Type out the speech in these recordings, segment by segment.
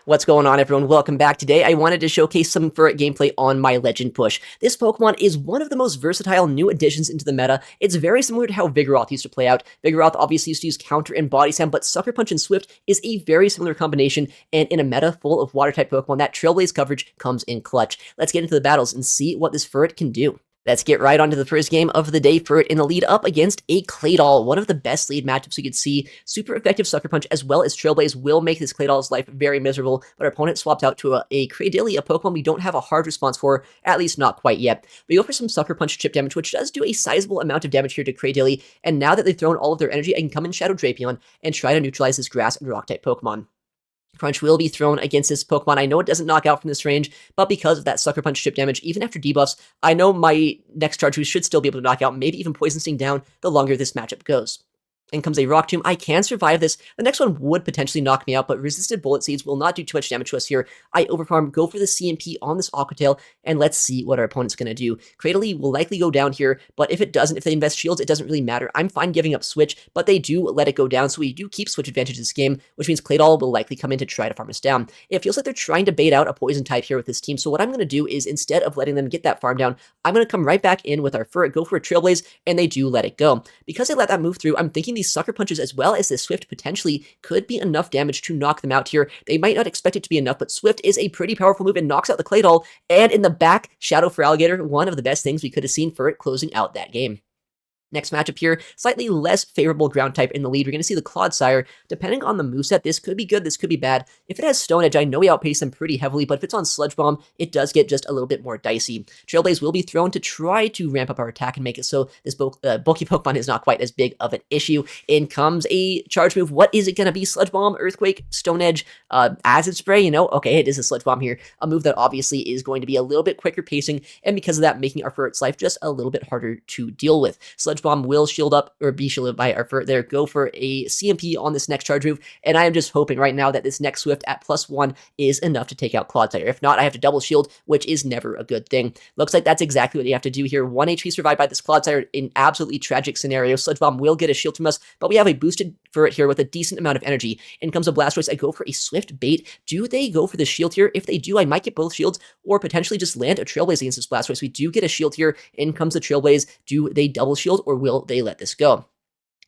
What's going on, everyone? Welcome back. Today, I wanted to showcase some Furret gameplay on my Legend push. This Pokemon is one of the most versatile new additions into the meta. It's very similar to how Vigoroth used to play out. Vigoroth obviously used to use Counter and Body Slam, but Sucker Punch and Swift is a very similar combination, and in a meta full of Water-type Pokemon, that Trailblaze coverage comes in clutch. Let's get into the battles and see what this Furret can do. Let's get right onto the first game of the day. Furret in the lead up against a Claydol, one of the best lead matchups we could see. Super effective Sucker Punch as well as Trailblaze will make this Claydol's life very miserable, but our opponent swapped out to a Cradily, a Pokemon we don't have a hard response for, at least not quite yet. We go for some Sucker Punch chip damage, which does do a sizable amount of damage here to Cradily, and now that they've thrown all of their energy, I can come in Shadow Drapion and try to neutralize this Grass and Rock-type Pokemon. Crunch will be thrown against this Pokemon. I know it doesn't knock out from this range, but because of that Sucker Punch chip damage, even after debuffs, I know my next charge should still be able to knock out, maybe even Poison Sting down the longer this matchup goes. In comes a Rock Tomb. I can survive this. The next one would potentially knock me out, but Resisted Bullet Seeds will not do too much damage to us here. I overfarm, go for the CMP on this Aquatail, and let's see what our opponent's going to do. Cradily will likely go down here, but if it doesn't, if they invest shields, it doesn't really matter. I'm fine giving up Switch, but they do let it go down, so we do keep Switch advantage this game, which means Claydol will likely come in to try to farm us down. It feels like they're trying to bait out a Poison type here with this team, so what I'm going to do is, instead of letting them get that farm down, I'm going to come right back in with our Furret, go for a Trailblaze, and they do let it go. Because they let that move through, I'm thinking these Sucker Punches as well as this Swift potentially could be enough damage to knock them out here. They might not expect it to be enough, but Swift is a pretty powerful move and knocks out the Claydol, and in the back, Shadow for Alligator, one of the best things we could have seen for it closing out that game. Next matchup here, slightly less favorable ground type in the lead. We're going to see the Clodsire. Depending on the moveset, this could be good, this could be bad. If it has Stone Edge, I know we outpace them pretty heavily, but if it's on Sludge Bomb, it does get just a little bit more dicey. Trailblaze will be thrown to try to ramp up our attack and make it so this bulky Pokemon is not quite as big of an issue. In comes a charge move. What is it going to be? Sludge Bomb, Earthquake, Stone Edge, Acid Spray, you know? Okay, it is a Sludge Bomb here. A move that obviously is going to be a little bit quicker pacing, and because of that, making our Furret's life just a little bit harder to deal with. Sludge Bomb will shield up, or be shielded by our Furret there. Go for a CMP on this next charge move, and I am just hoping right now that this next Swift at +1 is enough to take out Clodsire. If not, I have to double shield, which is never a good thing. Looks like that's exactly what you have to do here. 1 HP survived by this Clodsire in absolutely tragic scenario. Sludge Bomb will get a shield from us, but we have a boosted Furret here with a decent amount of energy. In comes a Blastoise. I go for a Swift bait. Do they go for the shield here? If they do, I might get both shields, or potentially just land a Trailblaze against this Blastoise. We do get a shield here. In comes the Trailblaze. Do they double shield, or will they let this go?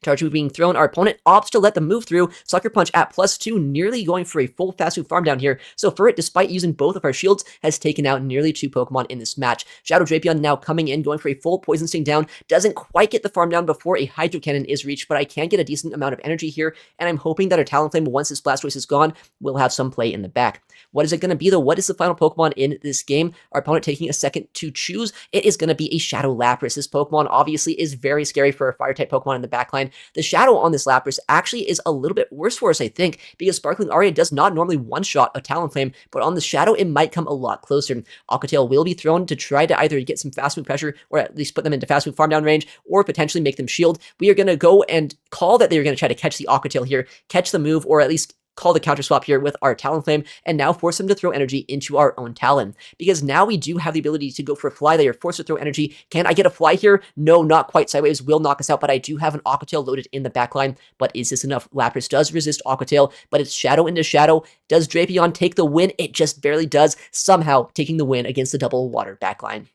Charge move being thrown. Our opponent opts to let them move through. Sucker Punch at +2, nearly going for a full fast move farm down here. So Furret, despite using both of our shields, has taken out nearly 2 Pokemon in this match. Shadow Drapion now coming in, going for a full Poison Sting down. Doesn't quite get the farm down before a Hydro Cannon is reached, but I can get a decent amount of energy here, and I'm hoping that our Talonflame, once this Blastoise is gone, will have some play in the back. What is it going to be, though? What is the final Pokemon in this game? Our opponent taking a second to choose. It is going to be a Shadow Lapras. This Pokemon obviously is very scary for a Fire-type Pokemon in the backline. The Shadow on this Lapras actually is a little bit worse for us, I think, because Sparkling Aria does not normally one-shot a Talonflame, but on the Shadow, it might come a lot closer. Aquatail will be thrown to try to either get some fast move pressure, or at least put them into fast move farm down range, or potentially make them shield. We are going to go and call that they're going to try to catch the Aquatail here, catch the move, or at least call the counter swap here with our Talonflame, and now force them to throw energy into our own Talon. Because now we do have the ability to go for a fly. They are forced to throw energy. Can I get a fly here? No, not quite. Sideways will knock us out, but I do have an Aquatail loaded in the backline. But is this enough? Lapras does resist Aquatail, but it's Shadow into Shadow. Does Drapion take the win? It just barely does, somehow taking the win against the double water backline.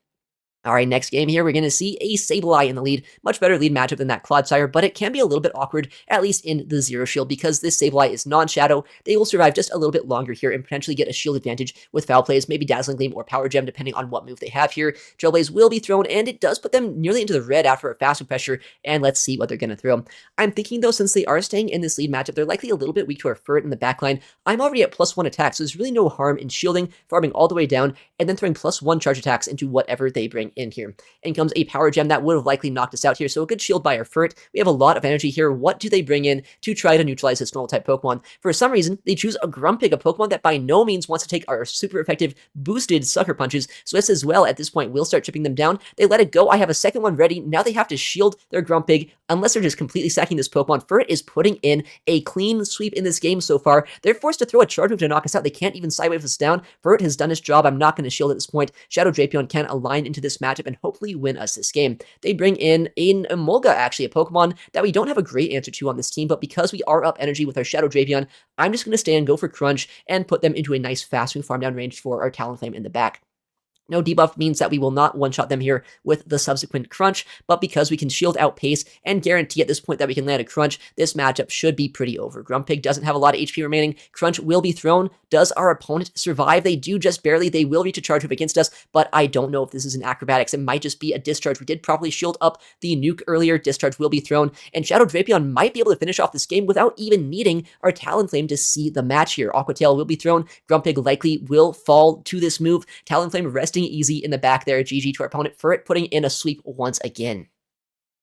All right, next game here, we're going to see a Sableye in the lead. Much better lead matchup than that Clodsire, but it can be a little bit awkward, at least in the Zero Shield, because this Sableye is non-Shadow. They will survive just a little bit longer here and potentially get a shield advantage with Foul Plays, maybe Dazzling Gleam or Power Gem, depending on what move they have here. Trailblaze will be thrown, and it does put them nearly into the red after a fast move pressure, and let's see what they're going to throw. I'm thinking, though, since they are staying in this lead matchup, they're likely a little bit weak to our Furret in the backline. I'm already at +1 attack, so there's really no harm in shielding, farming all the way down, and then throwing +1 charge attacks into whatever they bring in here. And comes a Power Gem that would have likely knocked us out here, so a good shield by our Furret. We have a lot of energy here. What do they bring in to try to neutralize this normal type Pokemon? For some reason, they choose a Grumpig, a Pokemon that by no means wants to take our super effective boosted Sucker Punches, so this as well, at this point, will start chipping them down. They let it go. I have a second one ready. Now they have to shield their Grumpig, unless they're just completely sacking this Pokemon. Furret is putting in a clean sweep in this game so far. They're forced to throw a charge move to knock us out. They can't even sidewave us down. Furret has done his job. I'm not going to shield at this point. Shadow Drapion can align into this this matchup and hopefully win us this game. They bring in Emolga, actually, a Pokemon that we don't have a great answer to on this team, but because we are up energy with our Shadow Drapion, I'm just going to stay and go for Crunch and put them into a nice fast move farm down range for our Talonflame in the back. No debuff means that we will not one-shot them here with the subsequent Crunch, but because we can shield Outpace and guarantee at this point that we can land a Crunch, this matchup should be pretty over. Grumpig doesn't have a lot of HP remaining. Crunch will be thrown. Does our opponent survive? They do just barely. They will reach a charge move against us, but I don't know if this is an acrobatics. It might just be a discharge. We did properly shield up the nuke earlier. Discharge will be thrown, and Shadow Drapion might be able to finish off this game without even needing our Talonflame to see the match here. Aqua Tail will be thrown. Grumpig likely will fall to this move. Talonflame resting easy in the back there. GG to our opponent. Furret putting in a sweep once again.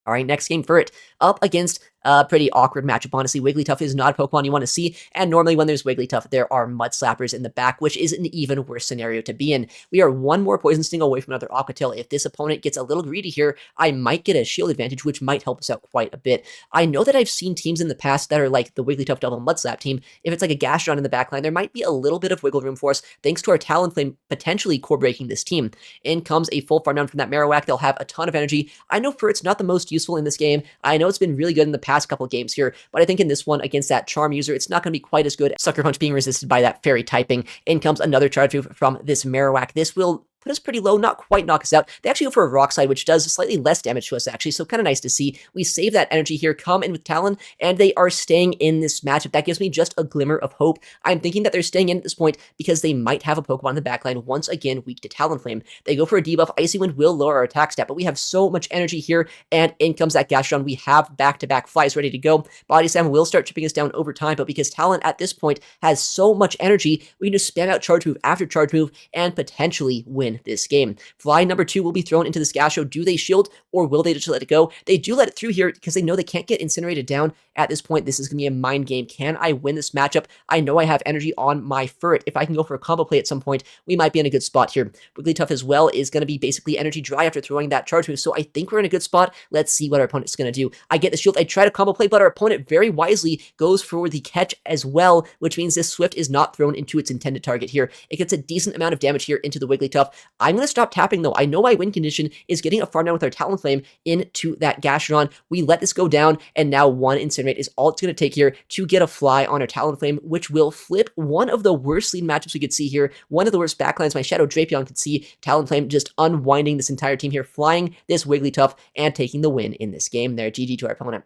All right, next game, Furret up against a pretty awkward matchup, honestly. Wigglytuff is not a Pokemon you want to see, and normally when there's Wigglytuff, there are Mud Slappers in the back, which is an even worse scenario to be in. We are one more Poison Sting away from another Aqua Tail. If this opponent gets a little greedy here, I might get a shield advantage, which might help us out quite a bit. I know that I've seen teams in the past that are like the Wigglytuff double Mud Slap team. If it's like a Gastrodon in the backline, there might be a little bit of wiggle room for us, thanks to our Talonflame potentially core breaking this team. In comes a full farm down from that Marowak. They'll have a ton of energy. I know Furret's not the most useful in this game. I know it's been really good in the past couple of games here, but I think in this one against that Charm user, it's not going to be quite as good. Sucker Punch being resisted by that Fairy typing. In comes another charge move from this Marowak. This will put us pretty low, not quite knock us out. They actually go for a Rock Slide, which does slightly less damage to us, actually, so kind of nice to see. We save that energy here, come in with Talon, and they are staying in this matchup. That gives me just a glimmer of hope. I'm thinking that they're staying in at this point because they might have a Pokemon in the backline, once again, weak to Talonflame. They go for a debuff. Icy Wind will lower our attack stat, but we have so much energy here, and in comes that Gastrodon. We have back-to-back flies ready to go. Body Slam will start chipping us down over time, but because Talon at this point has so much energy, we can just spam out charge move after charge move and potentially win this game. Fly number 2 will be thrown into this Gastro. Do they shield or will they just let it go? They do let it through here because they know they can't get incinerated down at this point. This is going to be a mind game. Can I win this matchup? I know I have energy on my Furret. If I can go for a combo play at some point, we might be in a good spot here. Wigglytuff as well is going to be basically energy dry after throwing that charge move, so I think we're in a good spot. Let's see what our opponent is going to do. I get the shield. I try to combo play, but our opponent very wisely goes for the catch as well, which means this Swift is not thrown into its intended target here. It gets a decent amount of damage here into the Wigglytuff. I'm going to stop tapping though. I know my win condition is getting a farm down with our Talonflame into that Gastrodon. We let this go down, and now one Incinerate is all it's going to take here to get a fly on our Talonflame, which will flip one of the worst lead matchups we could see here. One of the worst backlines my Shadow Drapion could see. Talonflame just unwinding this entire team here, flying this Wigglytuff and taking the win in this game there. GG to our opponent.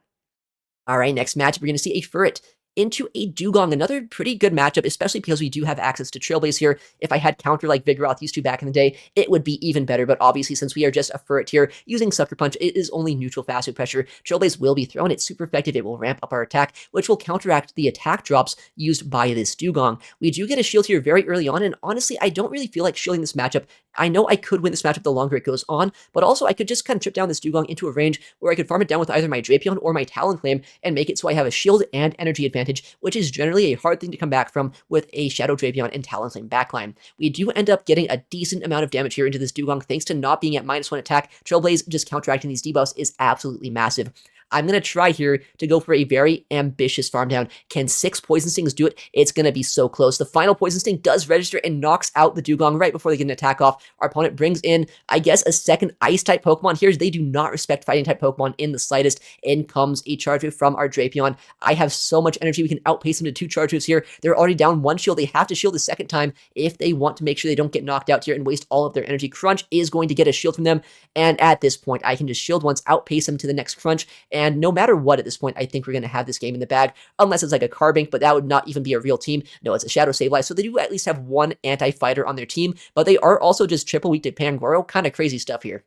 All right, next matchup, we're going to see a Furret into a Dewgong, another pretty good matchup, especially because we do have access to Trailblaze here. If I had counter like Vigoroth used to back in the day, it would be even better, but obviously since we are just a Furret here using Sucker Punch, it is only neutral fast food pressure. Trailblaze will be thrown. It's super effective. It will ramp up our attack, which will counteract the attack drops used by this Dewgong. We do get a shield here very early on, and honestly, I don't really feel like shielding this matchup. I know I could win this matchup the longer it goes on, but also I could just kind of trip down this Dewgong into a range where I could farm it down with either my Drapion or my Talonflame and make it so I have a shield and energy advantage, which is generally a hard thing to come back from with a Shadow Drapion and Talonflame backline. We do end up getting a decent amount of damage here into this Dewgong thanks to not being at -1 attack. Trailblaze just counteracting these debuffs is absolutely massive. I'm going to try here to go for a very ambitious farm down. Can 6 Poison Stings do it? It's going to be so close. The final Poison Sting does register and knocks out the Dewgong right before they get an attack off. Our opponent brings in, I guess, a second Ice-type Pokemon here. They do not respect Fighting-type Pokemon in the slightest. In comes a charge move from our Drapion. I have so much energy. We can outpace them to 2 charge moves here. They're already down 1 shield. They have to shield the second time if they want to make sure they don't get knocked out here and waste all of their energy. Crunch is going to get a shield from them, and at this point, I can just shield once, outpace them to the next Crunch, and no matter what, at this point, I think we're going to have this game in the bag, unless it's like a Carbink, but that would not even be a real team. No, it's a Shadow Sableye, so they do at least have 1 anti-fighter on their team, but they are also just triple weak to Pangoro. Kind of crazy stuff here.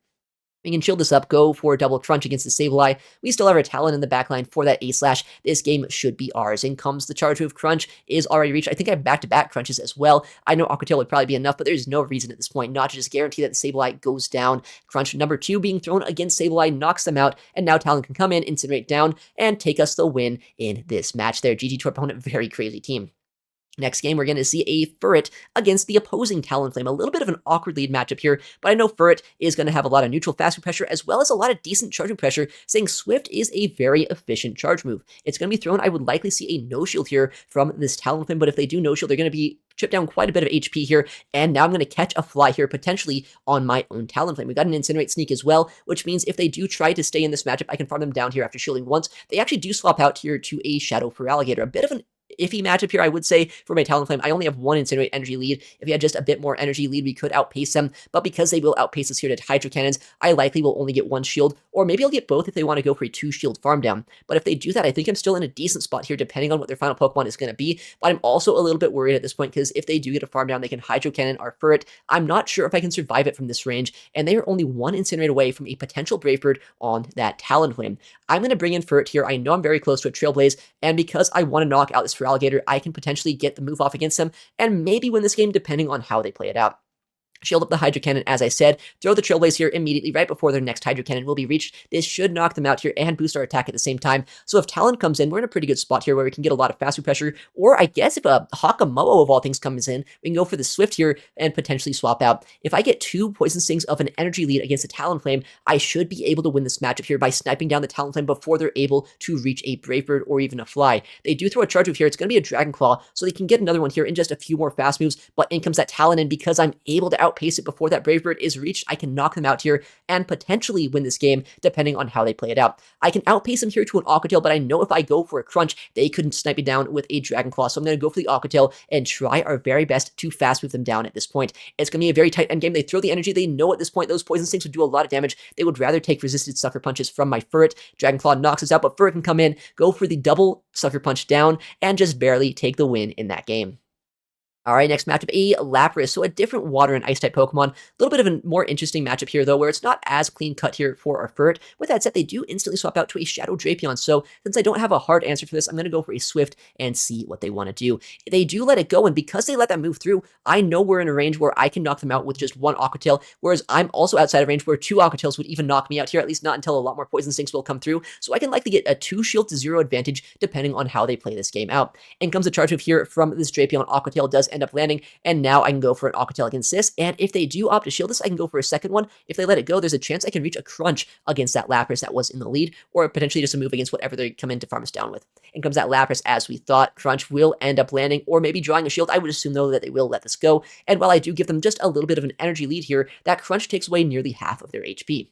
We can shield this up, go for a double Crunch against the Sableye. We still have our Talon in the backline for that A-Slash. This game should be ours. In comes the charge move. Crunch is already reached. I think I have back-to-back Crunches as well. I know Aqua Tail would probably be enough, but there's no reason at this point not to just guarantee that the Sableye goes down. Crunch number 2 being thrown against Sableye knocks them out, and now Talon can come in, incinerate down, and take us the win in this match there. GG to our opponent. Very crazy team. Next game, we're going to see a Furret against the opposing Talonflame. A little bit of an awkward lead matchup here, but I know Furret is going to have a lot of neutral fast food pressure as well as a lot of decent charging pressure, saying Swift is a very efficient charge move. It's going to be thrown. I would likely see a no-shield here from this Talonflame, but if they do no-shield, they're going to be chip down quite a bit of HP here, and now I'm going to catch a fly here, potentially on my own Talonflame. We got an Incinerate Sneak as well, which means if they do try to stay in this matchup, I can farm them down here after shielding once. They actually do swap out here to a Shadow Feraligatr. A bit of an iffy matchup here, I would say, for my Talonflame. I only have one Incinerate energy lead. If he had just a bit more energy lead, we could outpace them, but because they will outpace us here to Hydro Cannons, I likely will only get one shield, or maybe I'll get both if they want to go for a 2-shield farm down. But if they do that, I think I'm still in a decent spot here, depending on what their final Pokemon is going to be. But I'm also a little bit worried at this point, because if they do get a farm down, they can Hydro Cannon our Furret. I'm not sure if I can survive it from this range, and they are only one Incinerate away from a potential Brave Bird on that Talonflame. I'm going to bring in Furret here. I know I'm very close to a Trailblaze, and because I want to knock out this Feraligatr, I can potentially get the move off against them and maybe win this game depending on how they play it out. Shield up the Hydro Cannon, as I said. Throw the Trailblaze here immediately, right before their next Hydro Cannon will be reached. This should knock them out here and boost our attack at the same time. So if Talon comes in, we're in a pretty good spot here where we can get a lot of fast food pressure. Or I guess if a Hakamoa of all things comes in, we can go for the Swift here and potentially swap out. If I get 2 Poison Stings of an energy lead against a Talonflame, I should be able to win this matchup here by sniping down the Talonflame before they're able to reach a Brave Bird or even a Fly. They do throw a Charge Move here. It's going to be a Dragon Claw, so they can get another one here in just a few more fast moves, but in comes that Talon, and because I'm able to outpace it before that Brave Bird is reached, I can knock them out here and potentially win this game, depending on how they play it out. I can outpace them here to an Aqua Tail, but I know if I go for a Crunch, they couldn't snipe me down with a Dragon Claw, so I'm going to go for the Aqua Tail and try our very best to fast move them down at this point. It's going to be a very tight endgame. They throw the energy. They know at this point those Poison Stings would do a lot of damage. They would rather take resisted Sucker Punches from my Furret. Dragon Claw knocks us out, but Furret can come in, go for the double Sucker Punch down, and just barely take the win in that game. Alright, next matchup, a Lapras, so a different water and ice type Pokemon. A little bit of a more interesting matchup here, though, where it's not as clean cut here for our Furret. With that said, they do instantly swap out to a Shadow Drapion, so since I don't have a hard answer for this, I'm going to go for a Swift and see what they want to do. They do let it go, and because they let that move through, I know we're in a range where I can knock them out with just one Aqua Tail, whereas I'm also outside of range where 2 Aqua Tails would even knock me out here, at least not until a lot more Poison Stings will come through, so I can likely get a 2-shield to 0 advantage depending on how they play this game out. In comes a Charge Move here from this Drapion. Aqua Tail does end up landing, and now I can go for an Aqua Tail against this, and if they do opt to shield this, I can go for a second one. If they let it go, there's a chance I can reach a Crunch against that Lapras that was in the lead, or potentially just a move against whatever they come in to farm us down with. In comes that Lapras, as we thought. Crunch will end up landing, or maybe drawing a shield. I would assume, though, that they will let this go, and while I do give them just a little bit of an energy lead here, that Crunch takes away nearly half of their HP.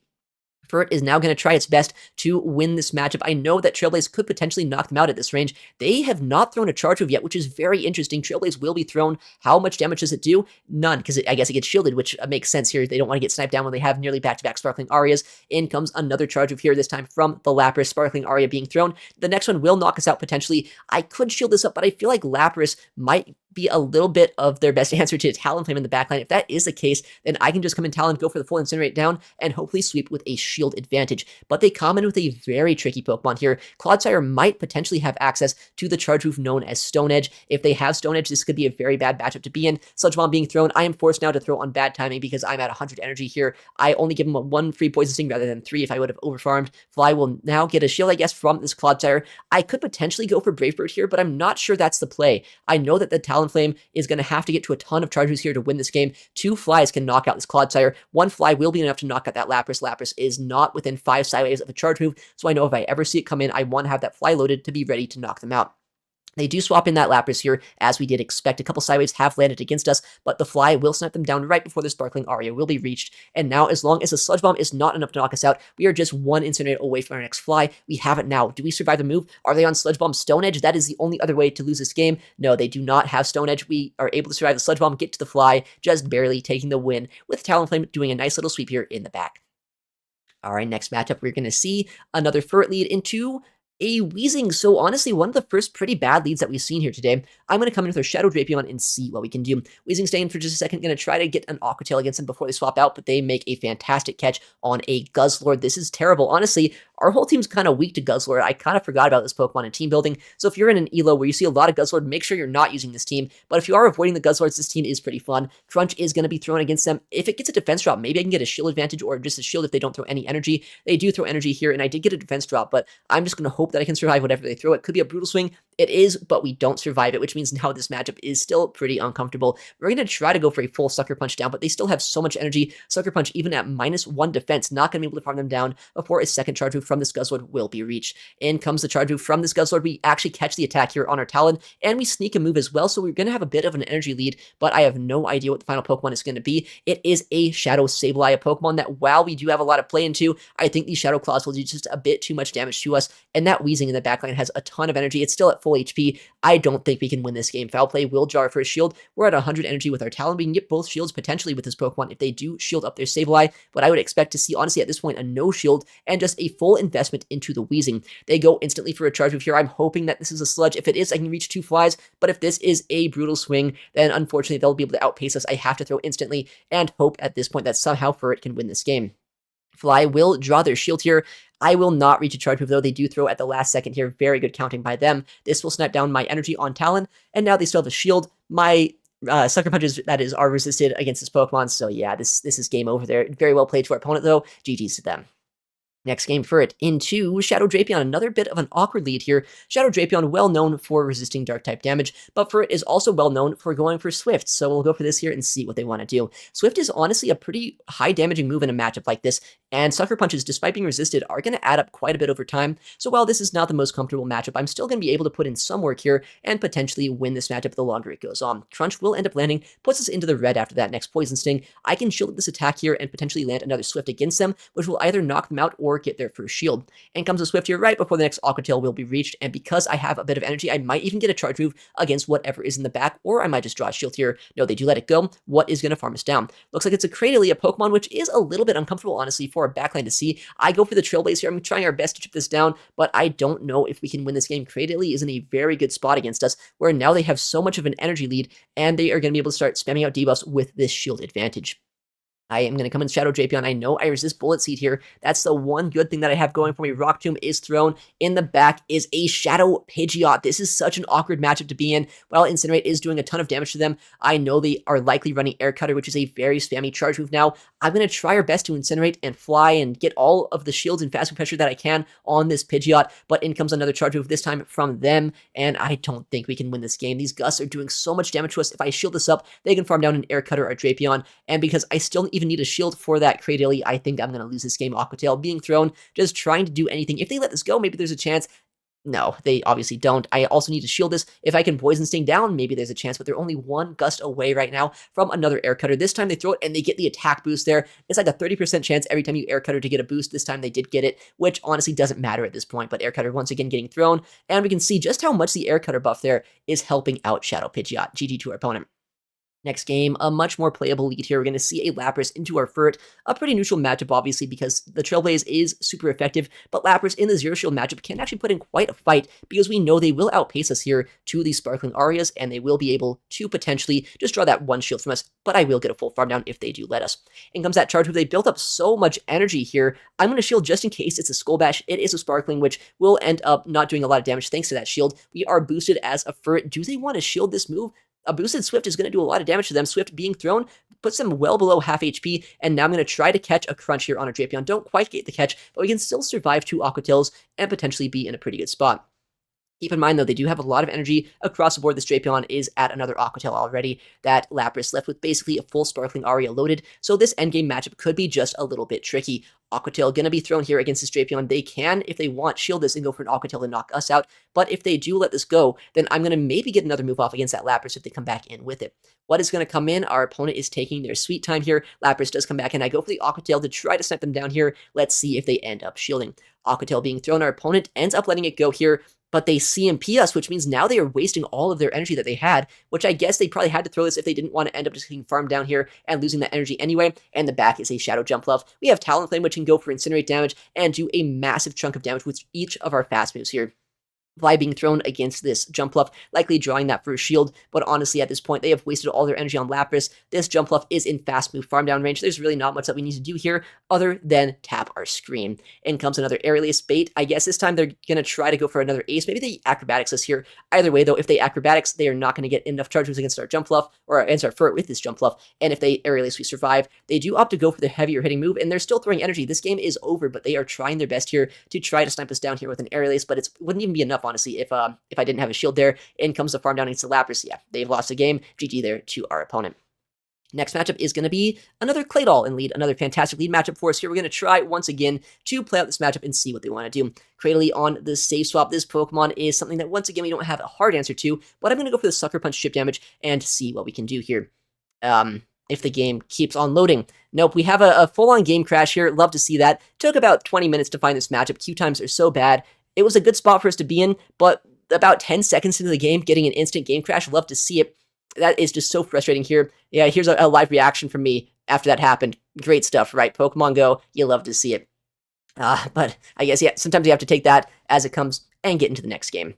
Furret is now going to try its best to win this matchup. I know that Trailblaze could potentially knock them out at this range. They have not thrown a Charge Move yet, which is very interesting. Trailblaze will be thrown. How much damage does it do? None, because I guess it gets shielded, which makes sense here. They don't want to get sniped down when they have nearly back-to-back Sparkling Arias. In comes another Charge Move here, this time from the Lapras. Sparkling Aria being thrown. The next one will knock us out potentially. I could shield this up, but I feel like Lapras might be a little bit of their best answer to Talonflame in the backline. If that is the case, then I can just come in Talon, go for the full Incinerate down, and hopefully sweep with a shield advantage. But they come in with a very tricky Pokemon here. Clodsire might potentially have access to the Charge Move known as Stone Edge. If they have Stone Edge, this could be a very bad matchup to be in. Sludge Bomb being thrown. I am forced now to throw on bad timing because I'm at 100 energy here. I only give him a 1 free Poison Sting rather than 3 if I would have overfarmed. Fly will now get a shield, I guess, from this Clodsire. I could potentially go for Brave Bird here, but I'm not sure that's the play. I know that the Talonflame is going to have to get to a ton of Charge Moves here to win this game. 2 Flies can knock out this Clodsire. 1 Fly will be enough to knock out that Lapras. Lapras is not within 5 sideways of a Charge Move, so I know if I ever see it come in, I want to have that Fly loaded to be ready to knock them out. They do swap in that Lapras here, as we did expect. A couple sideways have landed against us, but the Fly will snipe them down right before the Sparkling Aria will be reached. And now, as long as the Sludge Bomb is not enough to knock us out, we are just 1 Incinerate away from our next Fly. We have it now. Do we survive the move? Are they on Sludge Bomb Stone Edge? That is the only other way to lose this game. No, they do not have Stone Edge. We are able to survive the Sludge Bomb, get to the Fly, just barely taking the win, with Talonflame doing a nice little sweep here in the back. Alright, next matchup, we're going to see another Furret lead into a Weezing. So honestly, one of the first pretty bad leads that we've seen here today. I'm going to come in with our Shadow Drapion and see what we can do. Weezing staying for just a second, going to try to get an Aqua Tail against them before they swap out, but they make a fantastic catch on a Guzzlord. This is terrible. Honestly, our whole team's kind of weak to Guzzlord. I kind of forgot about this Pokemon in team building. So if you're in an ELO where you see a lot of Guzzlord, make sure you're not using this team. But if you are avoiding the Guzzlords, this team is pretty fun. Crunch is going to be thrown against them. If it gets a defense drop, maybe I can get a shield advantage or just a shield if they don't throw any energy. They do throw energy here, and I did get a defense drop, but I'm just going to hope that I can survive whatever they throw. It could be a Brutal Swing. It is, but we don't survive it, which means now this matchup is still pretty uncomfortable. We're going to try to go for a full Sucker Punch down, but they still have so much energy. Sucker Punch, even at -1 defense, not going to be able to farm them down before a second charge move from this Guzzlord will be reached. In comes the charge move from this Guzzlord. We actually catch the attack here on our Talon, and we sneak a move as well, so we're going to have a bit of an energy lead, but I have no idea what the final Pokemon is going to be. It is a Shadow Sableye, a Pokemon that, while we do have a lot of play into, I think these Shadow Claws will do just a bit too much damage to us, and that Weezing in the backline has a ton of energy. It's still at full HP. I don't think we can win this game. Foul Play will jar for a shield. We're at 100 energy with our Talon. We can get both shields potentially with this Pokemon if they do shield up their Sableye, but I would expect to see, honestly, at this point, a no shield and just a full investment into the Weezing. They go instantly for a charge move here. I'm hoping that this is a Sludge. If it is, I can reach 2 flies, but if this is a Brutal Swing, then unfortunately they'll be able to outpace us. I have to throw instantly and hope at this point that somehow Furret can win this game. Fly will draw their shield here. I will not reach a charge move, though. They do throw at the last second here. Very good counting by them. This will snipe down my energy on Talon, and now they still have a shield. My Sucker Punches, that is, are resisted against this Pokemon, so yeah, this is game over there. Very well played to our opponent, though. GG's to them. Next game for it into Shadow Drapion, another bit of an awkward lead here. Shadow Drapion, well known for resisting Dark-type damage, but Furret is also well known for going for Swift, so we'll go for this here and see what they want to do. Swift is honestly a pretty high damaging move in a matchup like this, and Sucker Punches, despite being resisted, are going to add up quite a bit over time, so while this is not the most comfortable matchup, I'm still going to be able to put in some work here and potentially win this matchup the longer it goes on. Crunch will end up landing, puts us into the red after that next Poison Sting. I can shield this attack here and potentially land another Swift against them, which will either knock them out or get their first shield. And comes a Swift here right before the next Aqua Tail will be reached, and because I have a bit of energy, I might even get a charge move against whatever is in the back, or I might just draw a shield here. No, they do let it go. What is going to farm us down? Looks like it's a Claydol, a Pokemon which is a little bit uncomfortable, honestly, for a backline to see. I go for the Trailblaze here. I'm trying our best to chip this down, but I don't know if we can win this game. Claydol is in a very good spot against us, where now they have so much of an energy lead, and they are going to be able to start spamming out debuffs with this shield advantage. I am going to come in Shadow Drapion. I know I resist Bullet Seed here. That's the one good thing that I have going for me. Rock Tomb is thrown. In the back is a Shadow Pidgeot. This is such an awkward matchup to be in. While Incinerate is doing a ton of damage to them, I know they are likely running Air Cutter, which is a very spammy charge move now. I'm going to try our best to Incinerate and fly and get all of the shields and fast move pressure that I can on this Pidgeot, but in comes another charge move, this time from them, and I don't think we can win this game. These Gusts are doing so much damage to us. If I shield this up, they can farm down an Air Cutter or Drapion, and because I still even need a shield for that Claydol, I think I'm going to lose this game. Aqua Tail being thrown, just trying to do anything. If they let this go, maybe there's a chance. No, they obviously don't. I also need to shield this. If I can Poison Sting down, maybe there's a chance, but they're only one Gust away right now from another Air Cutter. This time they throw it and they get the attack boost there. It's like a 30% chance every time you Air Cutter to get a boost. This time they did get it, which honestly doesn't matter at this point, but Air Cutter once again getting thrown, and we can see just how much the Air Cutter buff there is helping out Shadow Pidgeot. GG to our opponent. Next game, a much more playable lead here. We're going to see a Lapras into our Furret. A pretty neutral matchup, obviously, because the Trailblaze is super effective, but Lapras in the Zero Shield matchup can actually put in quite a fight, because we know they will outpace us here to these Sparkling Arias, and they will be able to potentially just draw that one shield from us, but I will get a full farm down if they do let us. In comes that charge move. They built up so much energy here. I'm going to shield just in case it's a Skull Bash. It is a Sparkling, which will end up not doing a lot of damage thanks to that shield. We are boosted as a Furret. Do they want to shield this move? A boosted Swift is going to do a lot of damage to them. Swift being thrown puts them well below half HP, and now I'm going to try to catch a Crunch here on a Drapion. Don't quite get the catch, but we can still survive 2 Aqua Tails and potentially be in a pretty good spot. Keep in mind, though, they do have a lot of energy across the board. This Drapion is at another Aqua Tail already. That Lapras left with basically a full Sparkling Aria loaded, so this endgame matchup could be just a little bit tricky. Aqua Tail going to be thrown here against this Drapion. They can, if they want, shield this and go for an Aqua Tail to knock us out, but if they do let this go, then I'm going to maybe get another move off against that Lapras if they come back in with it. What is going to come in? Our opponent is taking their sweet time here. Lapras does come back in. I go for the Aqua Tail to try to snipe them down here. Let's see if they end up shielding. Aqua Tail being thrown. Our opponent ends up letting it go here, but they CMP us, which means now they are wasting all of their energy that they had, which I guess they probably had to throw this if they didn't want to end up just getting farmed down here and losing that energy anyway. And the back is a Shadow Jumpluff. We have Talonflame, which can go for Incinerate damage and do a massive chunk of damage with each of our fast moves here. Fly being thrown against this Jumpluff, likely drawing that first shield, but honestly at this point they have wasted all their energy on Lapras. This Jumpluff is in fast move farm down range. There's really not much that we need to do here other than tap our Scream. In comes another Aerialist bait. I guess this time they're going to try to go for another Ace. Maybe they Acrobatics us here. Either way though, if they Acrobatics, they are not going to get enough charges against our Jumpluff, or against our Furret with this Jumpluff, and if they Aerialist we survive. They do opt to go for the heavier hitting move, and they're still throwing energy. This game is over, but they are trying their best here to try to snipe us down here with an Aerialist, but it wouldn't even be enough honestly, if I didn't have a shield there. In comes the farm down against the Lapras. Yeah, they've lost a game. GG there to our opponent. Next matchup is going to be another Claydol in lead, another fantastic lead matchup for us here. We're going to try once again to play out this matchup and see what they want to do. Claydol on the safe swap. This Pokemon is something that once again we don't have a hard answer to, but I'm going to go for the Sucker Punch chip damage and see what we can do here. If the game keeps on loading. Nope, we have a full-on game crash here. Love to see that. Took about 20 minutes to find this matchup. Queue times are so bad. It was a good spot for us to be in, but about 10 seconds into the game, getting an instant game crash. Love to see it. That is just so frustrating here. Yeah, here's a live reaction from me after that happened. Great stuff, right? Pokemon Go, you love to see it. But I guess, yeah, sometimes you have to take that as it comes and get into the next game.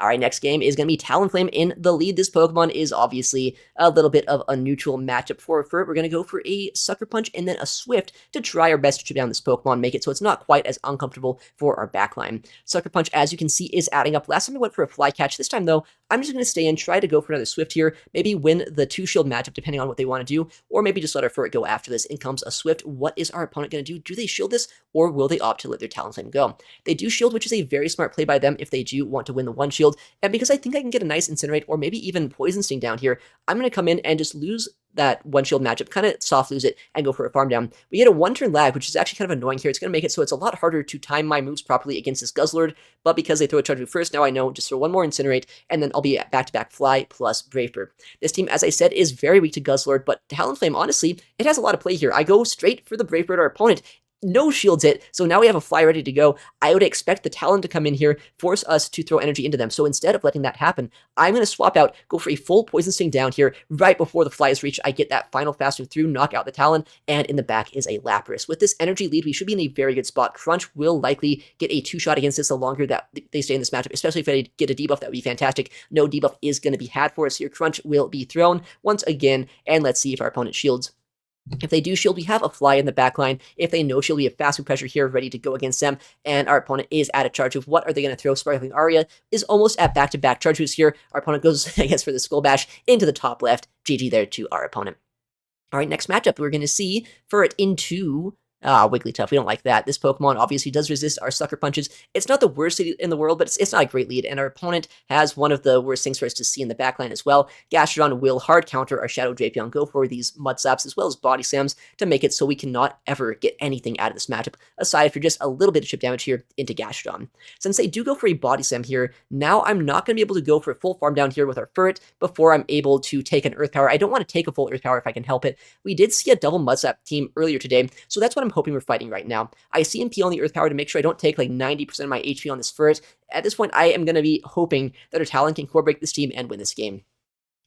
All right, next game is going to be Talonflame in the lead. This Pokemon is obviously a little bit of a neutral matchup for Furret. We're going to go for a Sucker Punch and then a Swift to try our best to chip down this Pokemon, make it so it's not quite as uncomfortable for our backline. Sucker Punch, as you can see, is adding up. Last time I went for a Fly Catch. This time, though, I'm just going to stay in, try to go for another Swift here, maybe win the 2-shield matchup depending on what they want to do, or maybe just let our Furret go after this. In comes a Swift. What is our opponent going to do? Do they shield this, or will they opt to let their Talonflame go? They do shield, which is a very smart play by them if they do want to win the 1-shield, and because I think I can get a nice Incinerate or maybe even Poison Sting down here, I'm going to come in and just lose that 1-shield matchup, kind of soft lose it, and go for a farm down. We get a 1-turn lag, which is actually kind of annoying here. It's going to make it so it's a lot harder to time my moves properly against this Guzzlord, but because they throw a charge move first, now I know just throw one more Incinerate, and then I'll be at back-to-back Fly plus Brave Bird. This team, as I said, is very weak to Guzzlord, but Talonflame, honestly, it has a lot of play here. I go straight for the Brave Bird, our opponent. No shields it, so now we have a Fly ready to go. I would expect the Talon to come in here, force us to throw energy into them. So instead of letting that happen, I'm going to swap out, go for a full Poison Sting down here right before the Fly is reached. I get that final fast move through, knock out the Talon, and in the back is a Lapras. With this energy lead, we should be in a very good spot. Crunch will likely get a 2-shot against this the longer that they stay in this matchup, especially if they get a debuff. That would be fantastic. No debuff is going to be had for us here. Crunch will be thrown once again, and let's see if our opponent shields. If they do shield, we have a Fly in the backline. If they no shield, we have fast move pressure here ready to go against them. And our opponent is at a charge move. What are they going to throw? Sparkling Aria is almost at back-to-back charge moves here. Our opponent goes, I guess, for the Skull Bash into the top left. GG there to our opponent. All right, next matchup, we're going to see Furret into Wigglytuff. We don't like that. This Pokemon obviously does resist our Sucker Punches. It's not the worst lead in the world, but it's not a great lead, and our opponent has one of the worst things for us to see in the backline as well. Gastrodon will hard counter our Shadow Drapion, go for these Mud Slaps as well as Body Slams to make it so we cannot ever get anything out of this matchup, aside for just a little bit of chip damage here into Gastrodon. Since they do go for a Body Slam here, now I'm not going to be able to go for a full farm down here with our Furret before I'm able to take an Earth Power. I don't want to take a full Earth Power if I can help it. We did see a double Mud Slap team earlier today, so that's what I'm hoping we're fighting right now. I CMP on the Earth Power to make sure I don't take like 90% of my HP on this Furret. At this point, I am going to be hoping that our Talon can core break this team and win this game.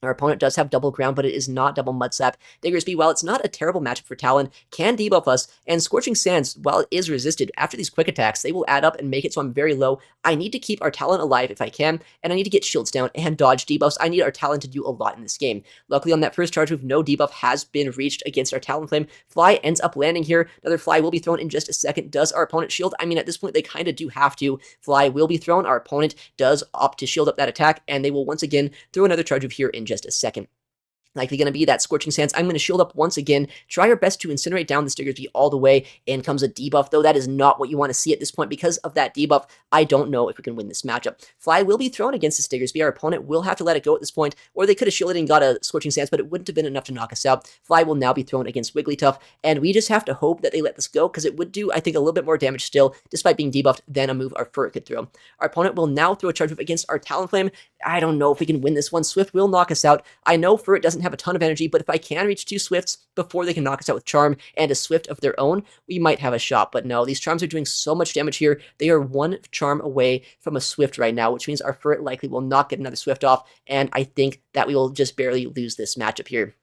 Our opponent does have double ground, but it is not double Mud Slap. Diggersby, while it's not a terrible matchup for Talon, can debuff us, and Scorching Sands, while it is resisted, after these quick attacks, they will add up and make it so I'm very low. I need to keep our Talon alive if I can, and I need to get shields down and dodge debuffs. I need our Talon to do a lot in this game. Luckily, on that first charge move, no debuff has been reached against our Talonflame. Fly ends up landing here. Another Fly will be thrown in just a second. Does our opponent shield? I mean, at this point, they kind of do have to. Fly will be thrown. Our opponent does opt to shield up that attack, and they will once again throw another charge move here in just a second. Likely going to be that Scorching Sands. I'm going to shield up once again, try our best to incinerate down this Diggersby all the way. In comes a debuff, though that is not what you want to see at this point. Because of that debuff, I don't know if we can win this matchup. Fly will be thrown against this Diggersby. Our opponent will have to let it go at this point, or they could have shielded and got a Scorching Sands, but it wouldn't have been enough to knock us out. Fly will now be thrown against Wigglytuff, and we just have to hope that they let this go, because it would do, I think, a little bit more damage still, despite being debuffed, than a move our Furret could throw. Our opponent will now throw a charge move against our Talonflame. I don't know if we can win this one. Swift will knock us out. I know Furret doesn't have a ton of energy, but if I can reach 2 Swifts before they can knock us out with Charm and a Swift of their own, we might have a shot. But no, these Charms are doing so much damage here. They are 1 Charm away from a Swift right now, which means our Furret likely will not get another Swift off, and I think that we will just barely lose this matchup here.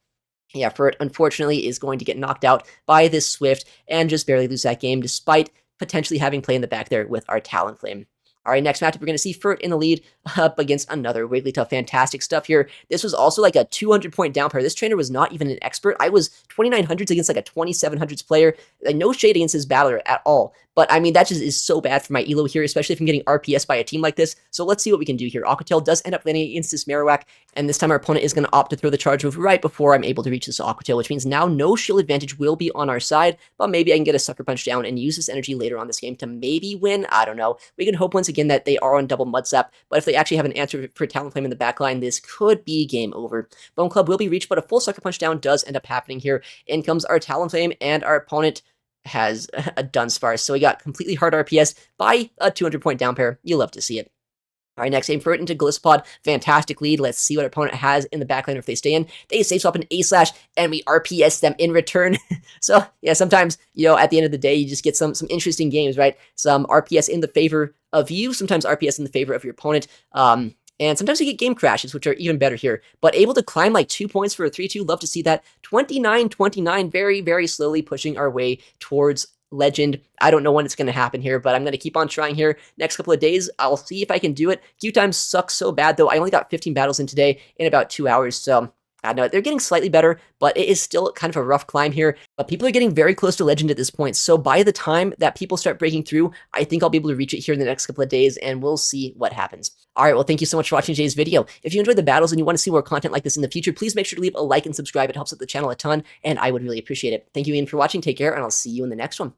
Yeah, Furret, unfortunately, is going to get knocked out by this Swift and just barely lose that game, despite potentially having play in the back there with our Talonflame. All right, next matchup, we're going to see Furret in the lead up against another Wigglytuff. Fantastic stuff here. This was also like a 200-point down pair. This trainer was not even an expert. I was 2900s against like a 2700s player. Like, no shade against his battler at all. But I mean, that just is so bad for my elo here, especially if I'm getting RPS by a team like this. So let's see what we can do here. Aqua Tail does end up landing against this Marowak, and this time our opponent is going to opt to throw the charge move right before I'm able to reach this Aqua Tail, which means now no shield advantage will be on our side, but maybe I can get a Sucker Punch down and use this energy later on this game to maybe win. I don't know. We can hope once again that they are on double Mud Sap, but if they actually have an answer for Talonflame in the backline, this could be game over. Bone Club will be reached, but a full Sucker Punch down does end up happening here. In comes our Talonflame, and our opponent has a Dunsparce, so we got completely hard RPS by a 200-point down pair. You love to see it. All right, next aim Furret into Gliscod. Fantastic lead. Let's see what our opponent has in the backline, or if they stay in. They safe swap an A-Slash, and we RPS them in return. So, yeah, sometimes, at the end of the day, you just get some interesting games, right? Some RPS in the favor of you, sometimes RPS in the favor of your opponent. And sometimes you get game crashes, which are even better here. But able to climb like 2 points for a 3-2. Love to see that. 29-29, very, very slowly pushing our way towards Legend. I don't know when it's going to happen here, but I'm going to keep on trying here. Next couple of days, I'll see if I can do it. Queue time sucks so bad, though. I only got 15 battles in today in about 2 hours, so I don't know. They're getting slightly better, but it is still kind of a rough climb here. But people are getting very close to Legend at this point, so by the time that people start breaking through, I think I'll be able to reach it here in the next couple of days, and we'll see what happens. All right, well, thank you so much for watching today's video. If you enjoyed the battles and you want to see more content like this in the future, please make sure to leave a like and subscribe. It helps out the channel a ton, and I would really appreciate it. Thank you again for watching. Take care, and I'll see you in the next one.